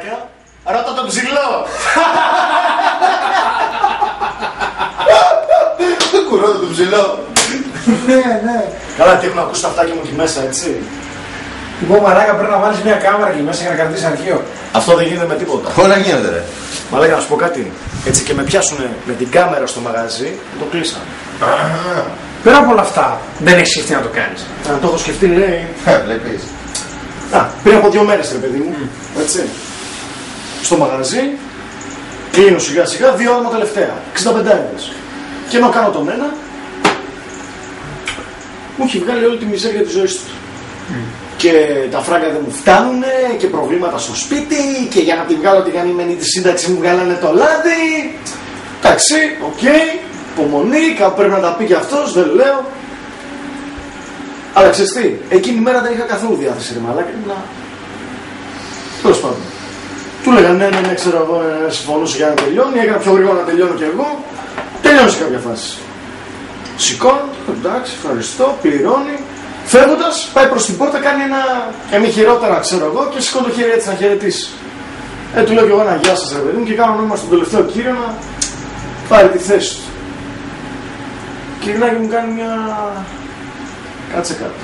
μαλάκα. Ρώτα τον ψηλό. Κουρώτα τον ψηλό. Ναι. Καλά, τι έχουν ακούσει τα αυτάκια μου εκεί μέσα, έτσι. Λοιπόν, μαλάκα, πρέπει να βάλεις μια κάμερα εκεί μέσα για να κρατήσεις αρχείο. Αυτό δεν γίνεται με τίποτα. Όλα γίνεται, ρε. Μαλάκα, να σου πω κάτι. Έτσι και με πιάσουνε με την κάμερα στο μαγαζί, το κλείσανε. Πέρα από όλα αυτά, δεν έχεις σκεφτεί να το κάνεις. Αν το έχω σκεφτεί, λέει. Βλέπεις. Πριν από 2 μέρες, ρε παιδί μου. Έτσι. Στο μαγαζί, κλείνω σιγά σιγά 2 άτομα τελευταία. 65. Και ενώ κάνω τον ένα, μου έχει βγάλει όλη τη μιζέρια της ζωής του. Και τα φράγκα δεν μου φτάνουνε και προβλήματα στο σπίτι και για να τη βγάλω τη γαμημένη τη σύνταξη μου βγάλανε το λάδι. Εντάξει, οκ, υπομονή, κάπου πρέπει να τα πει και αυτός, δεν λέω. Αλλά ξέρεις τι, εκείνη η μέρα δεν είχα καθόλου διάθεση, ρε μαλάκα, να... Τέλος πάντων. Του λέγανε ναι, ξέρω εγώ, συμφωνούσε για να τελειώνει, έκανα πιο γρήγορα να τελειώνω κι εγώ. Τελειώνω σε κάποια φάση. Σηκώνω, εντάξει, ευχαριστώ, πληρώνει. Φεύγοντας, πάει προς την πόρτα, κάνει ένα χειρότερα, ξέρω εγώ, και σηκώνει το χέρι έτσι να χαιρετήσει. Του λέω κι εγώ ένα γεια σας, ρε παιδί μου, και κάνω νόημα στον τελευταίο κύριο να πάρει τη θέση του. Και γυρνάει και μου κάνει μια... Κάτσε κάτω.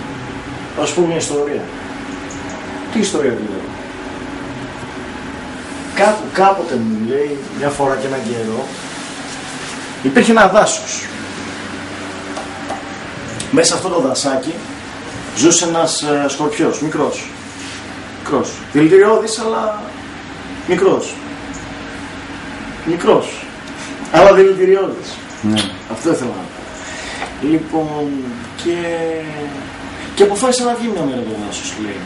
Θα σου πω μια ιστορία. Τι ιστορία του λέω. Κάποτε μου λέει, μια φορά και έναν καιρό, υπήρχε ένα δάσος. Μέσα αυτό το δασάκι ζούσε ένας σκορπιός, μικρός. Δηλητηριώδης, αλλά μικρός. Αλλά δηλητηριώδης. Ναι. Αυτό ήθελα να πω. Λοιπόν, και αποφάσισε να βγει μια μέρα το δάσος, λέει.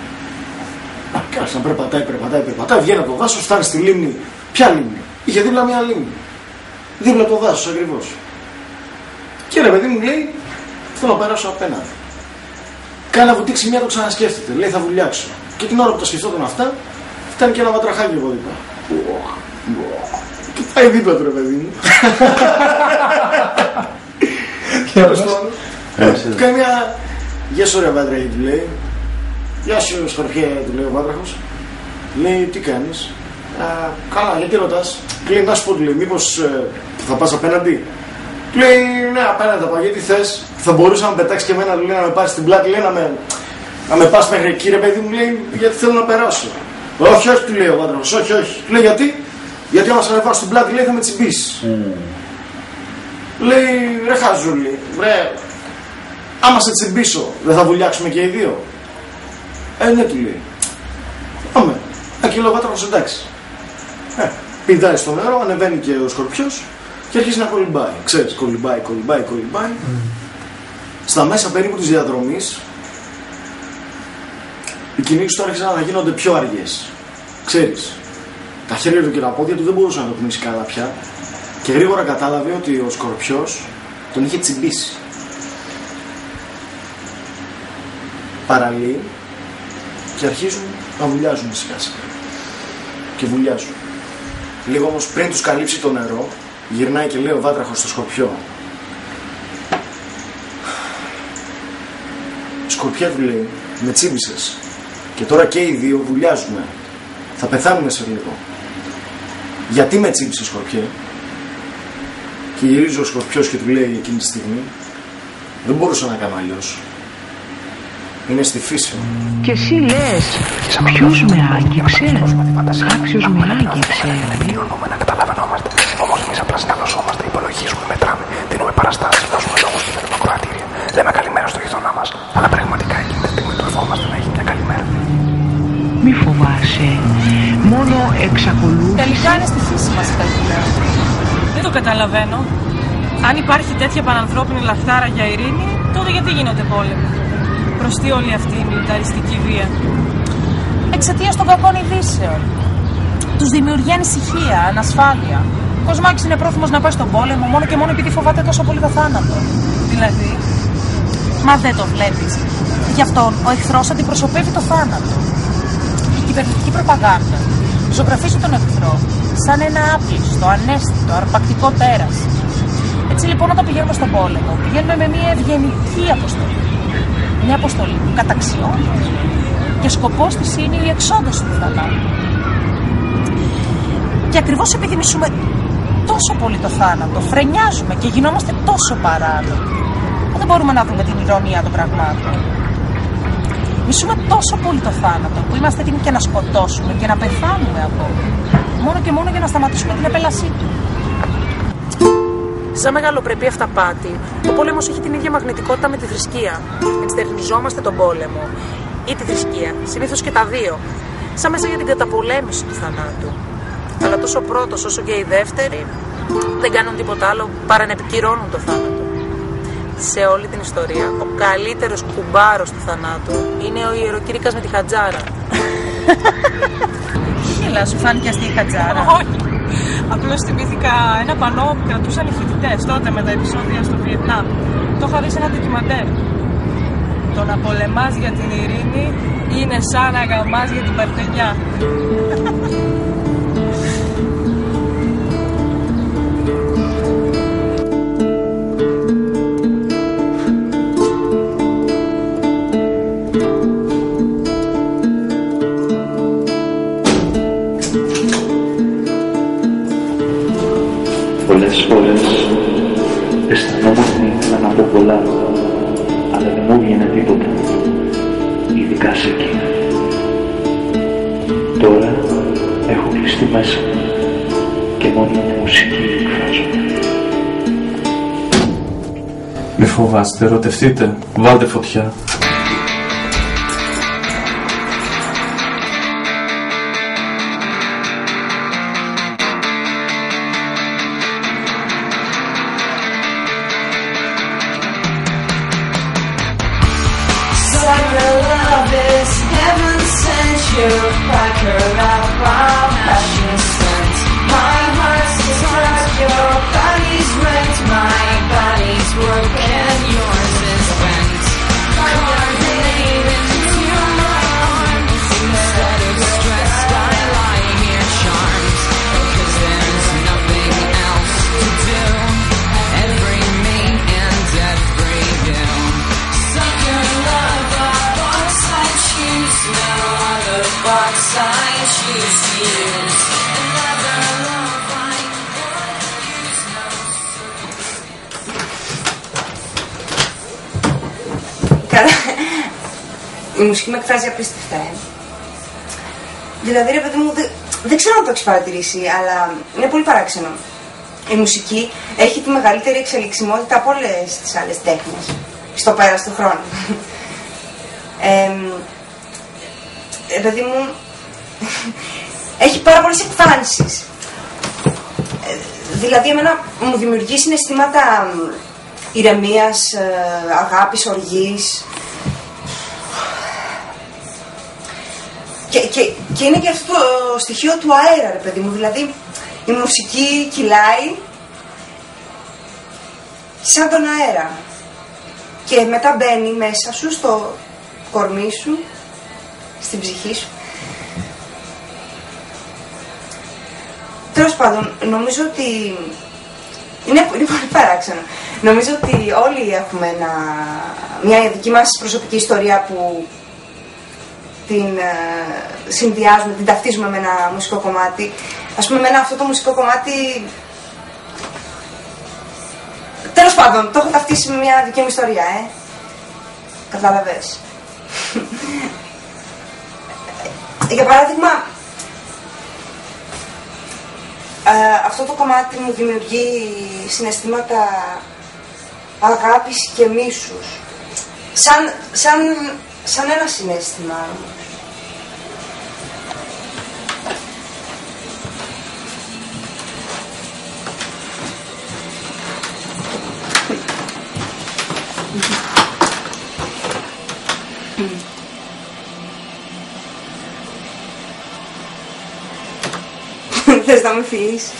Κάτσε να περπατάει, βγαίνει από το δάσος, φτάνει στη λίμνη. Ποια λίμνη? Είχε δίπλα μια λίμνη. Δίπλα από το δάσος ακριβώς. Και ρε παιδί μου λέει, θέλω να περάσω απέναντι. Κάνει να βουτήξει μια, το ξανασκέφτεται. Λέει θα βουλιάξω. Και την ώρα που τα σκεφτόταν αυτά, φτάνει και ένα βατραχάκι εγώ δίπλα. Και πάει δίπλα του ρε παιδί μου. Του κάνει μια... Γεια σου ρε βάτραχη, του λέει. Γεια σου σκορπιέ, του λέει ο βάτραχος. Λέει τι κάνεις? Καλά, γιατί ρωτάς? Λέει να σου πω, του λέει, μήπως θα πας απέναντι? Του λέει ναι, απέναντι θα πάω, γιατί θες? Θα μπορούσα να με πετάξει και εμένα, του λέει, να με πάρεις στην πλάτη, λέει, να με πας μέχρι εκεί ρε παιδί μου, λέει, γιατί θέλω να περάσω. Όχι, του λέει ο βάτραχος, όχι. Του λέει γιατί άμα σε ανεβάσω στην πλάτη, λέει, θα με τσιμπήσεις. Λέει ρε χαζούλη, βρε, άμα σε τσιμπήσω δεν θα βουλιάξουμε και οι δύο? Ναι, του λέει. Πάμε. Και λέει ο βάτραχος εντάξει. Πηδάει στο νερό, ανεβαίνει και ο σκορπιός και αρχίζει να κολυμπάει. Ξέρεις, κολυμπάει. Στα μέσα περίπου της διαδρομής οι κινήσεις του άρχισαν να γίνονται πιο αργές. Ξέρεις, τα χέρια του και τα πόδια του δεν μπορούσαν να το πνίξει καλά πια και γρήγορα κατάλαβε ότι ο σκορπιός τον είχε τσιμπήσει. Παραλύει και αρχίζουν να βουλιάζουν σιγά σιγά. Και βουλιάζουν. Λίγο όμως πριν τους καλύψει το νερό, γυρνάει και λέει ο βάτραχος στο σκορπιό. Σκορπιά, του λέει, με τσίμπησες. Και τώρα και οι δύο βουλιάζουμε. Θα πεθάνουμε σε λίγο. Γιατί με τσίμπησες, σκορπιέ? Και γυρίζει ο σκορπιός και του λέει εκείνη τη στιγμή, δεν μπορούσα να κάνω αλλιώς. Είναι στη φύση. Και εσύ λες, ποιος με άγγιξε? Κάποιος με άγγιξε. Πληρώνουμε να καταλαβαίνόμαστε. Όμως εμείς απλά συναλλασσόμαστε, υπολογίζουμε, μετράμε, δίνουμε παραστάσεις, δώσουμε λόγους και φέρνουμε ακροατήρια. Λέμε καλημέρα στο γειτονά μας, αλλά πραγματικά εκείνη τη στιγμή του ερχόμαστε να έχει μια καλημέρα. Μη φοβάσαι, μόνο εξακολούθησε. Τελικά είναι στη φύση μας η καλημέρα. Δεν το καταλαβαίνω. Αν υπάρχει τέτοια πανανθρώπινη λαχτάρα για ειρήνη, τότε γιατί γίνονται πόλεμοι? Προς τι όλη αυτή η μιλιταριστική βία? Εξαιτίας των κακών ειδήσεων. Τους δημιουργεί ανησυχία, ανασφάλεια. Ο Κοσμάκης είναι πρόθυμος να πάει στον πόλεμο μόνο και μόνο επειδή φοβάται τόσο πολύ το θάνατο. Δηλαδή, μα δεν το βλέπεις? Γι' αυτόν ο εχθρός αντιπροσωπεύει το θάνατο. Η κυβερνητική προπαγάνδα ζωγραφίζει τον εχθρό σαν ένα άπλιστο, ανέστητο, αρπακτικό τέρας. Έτσι λοιπόν, όταν πηγαίνουμε στον πόλεμο, πηγαίνουμε με μια ευγενική αποστολή. Μια αποστολή καταξιών και σκοπός της είναι η εξόντωση του θανάτου. Και ακριβώς επειδή μισούμε τόσο πολύ το θάνατο, φρενιάζουμε και γινόμαστε τόσο παράλογοι. Δεν μπορούμε να βρούμε την ηρωνία των πραγμάτων. Μισούμε τόσο πολύ το θάνατο που είμαστε έτοιμοι και να σκοτώσουμε και να πεθάνουμε ακόμα. Μόνο και μόνο για να σταματήσουμε την επέλασή του. Σαν μεγαλοπρεπή αυταπάτη, ο πόλεμος έχει την ίδια μαγνητικότητα με τη θρησκεία. Ενστερνιζόμαστε τον πόλεμο ή τη θρησκεία, συνήθως και τα δύο, σαν μέσα για την καταπολέμηση του θανάτου. Αλλά τόσο ο πρώτος όσο και οι δεύτεροι δεν κάνουν τίποτα άλλο παρά να επικυρώνουν το θάνατο. Σε όλη την ιστορία, ο καλύτερος κουμπάρος του θανάτου είναι ο ιεροκήρυκας με τη χατζάρα. Χίλα, σου φάνηκε αυτή η χατζάρα? Όχι. Απλώς θυμήθηκα ένα πανό που κρατούσαν οι φοιτητές τότε με τα επεισόδια στο Βιετνάμ. Το είχα δει σε ένα ντοκιμαντέρ. Το να πολεμάς για την ειρήνη είναι σαν να γαμάς για την παρτενιά. Πολλές φορές αισθανόμουν ότι ήθελα να πω πολλά, αλλά δεν μου βγαίνει τίποτα, ειδικά σε εκείνα. Τώρα έχω κλειστεί μέσα μου και μόνο με τη μουσική εκφράζομαι. Μη φοβάστε, ερωτευτείτε, βάλτε φωτιά. Η μουσική με εκφράζει απίστευτα, Δηλαδή, ρε παιδί μου, δεν ξέρω αν το έχεις παρατηρήσει, αλλά είναι πολύ παράξενο. Η μουσική έχει τη μεγαλύτερη εξελιξιμότητα από όλες τις άλλες τέχνες στο πέρας του χρόνου. Παιδί μου, έχει πάρα πολλές εκφάνσεις. Δηλαδή, εμένα μου δημιουργεί συναισθήματα ηρεμίας, αγάπης, οργής. Και είναι και αυτό το στοιχείο του αέρα, ρε παιδί μου. Δηλαδή, η μουσική κυλάει σαν τον αέρα. Και μετά μπαίνει μέσα σου, στο κορμί σου, στην ψυχή σου. Τέλος πάντων, νομίζω ότι είναι πολύ παράξενο. Νομίζω ότι όλοι έχουμε μια δική μας προσωπική ιστορία που την συνδυάζουμε, την ταυτίζουμε με ένα μουσικό κομμάτι. Ας πούμε, εμένα αυτό το μουσικό κομμάτι, τέλος πάντων, το έχω ταυτίσει με μια δική μου ιστορία, Κατάλαβες. Για παράδειγμα, αυτό το κομμάτι μου δημιουργεί συναισθήματα αγάπης και μίσους. Σαν ένα συναίσθημα όμως. Θες να με φιλήσεις?